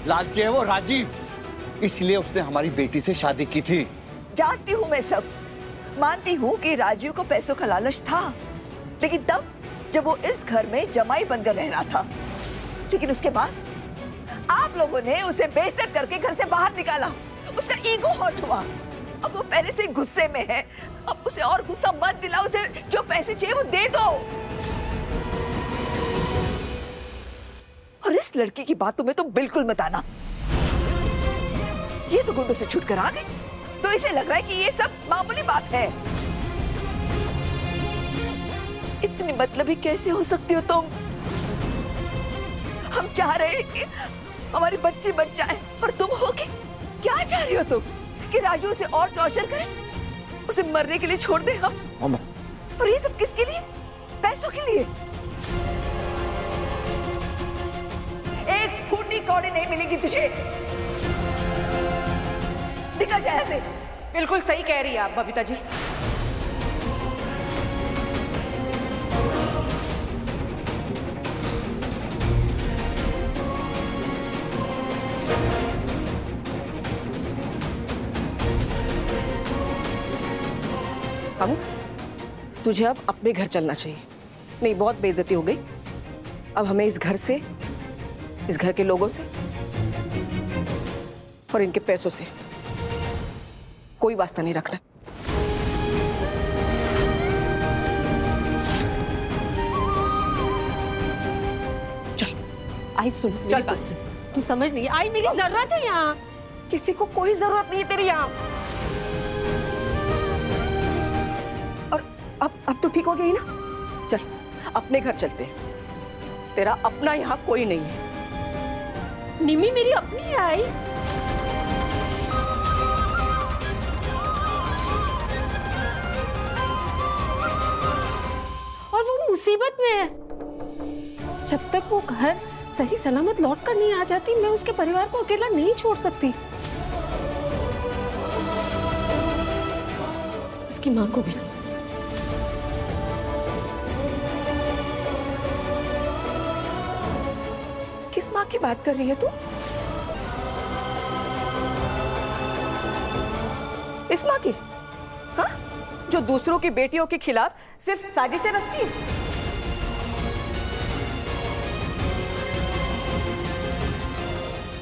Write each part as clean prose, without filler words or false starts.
लालची है वो राजीव, इसलिए उसने हमारी बेटी से शादी की थी। जानती हूँ मैं सब, मानती हूँ कि राजीव को पैसों का लालच था, लेकिन तब जब वो इस घर में जमाई बनकर रह रहा था। लेकिन उसके बाद आप लोगों ने उसे बेइज्जत करके घर से बाहर निकाला। उसका ईगो हर्ट हुआ, अब वो पहले से गुस्से में है। अब उसे और गुस्सा मत दिलाओ, उसे जो पैसे चाहिए वो दे दो। और इस लड़की की बात तुम्हें तो बिल्कुल मत आना। ये तो गुंडों से छूट कर आ गई, तो इसे लग रहा है कि ये सब मामूली बात है। इतनी मतलबी कैसे हो सकती हो तुम? हम चाह रहे हैं कि हमारी बच्ची बच जाए, पर तुम हो कि क्या चाह रही हो तुम? कि राजू उसे और टॉर्चर करे, उसे मरने के लिए छोड़ दे हम? मामा। और ये सब किसके लिए? पैसों के लिए। एक फूटी कौड़ी नहीं मिलेगी तुझे। निकल जाए ऐसे। बिल्कुल सही कह रही है आप बबीता जी। अमू, तुझे अब अपने घर चलना चाहिए। नहीं, बहुत बेइज्जती हो गई। अब हमें इस घर से, इस घर के लोगों से और इनके पैसों से कोई वास्ता नहीं रखना। चल आई सुन, चल बात सुन। तू समझ नहीं आई, मेरी जरूरत है यहाँ। किसी को कोई जरूरत नहीं है तेरी यहाँ। और अब तो ठीक हो गई ना? चल अपने घर चलते हैं। तेरा अपना यहाँ कोई नहीं है। निमी मेरी अपनी आई। और वो मुसीबत में है। जब तक वो घर सही सलामत लौट कर नहीं आ जाती, मैं उसके परिवार को अकेला नहीं छोड़ सकती। उसकी माँ को भी। किस माँ की बात कर रही है तू? इस माँ की? हाँ? जो दूसरों की बेटियों के खिलाफ सिर्फ साजिशें रचती है।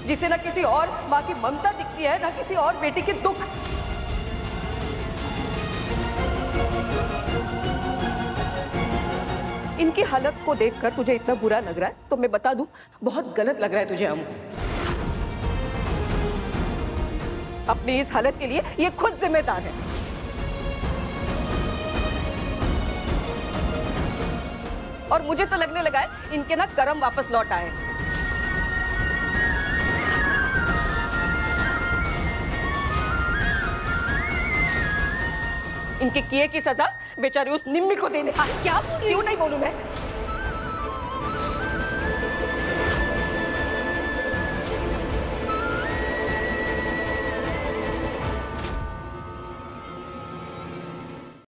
जिसे ना किसी और माँ की ममता दिखती है, ना किसी और बेटी के दुख। इनकी हालत को देखकर तुझे इतना बुरा लग रहा है, तो मैं बता दूं, बहुत गलत लग रहा है तुझे। हम अपनी इस हालत के लिए ये खुद जिम्मेदार है। और मुझे तो लगने लगा है इनके ना कर्म वापस लौट आए। इनके किए की सजा बेचारी उस निम्मी को देने। क्या बोल रही? क्यों नहीं बोलूं मैं?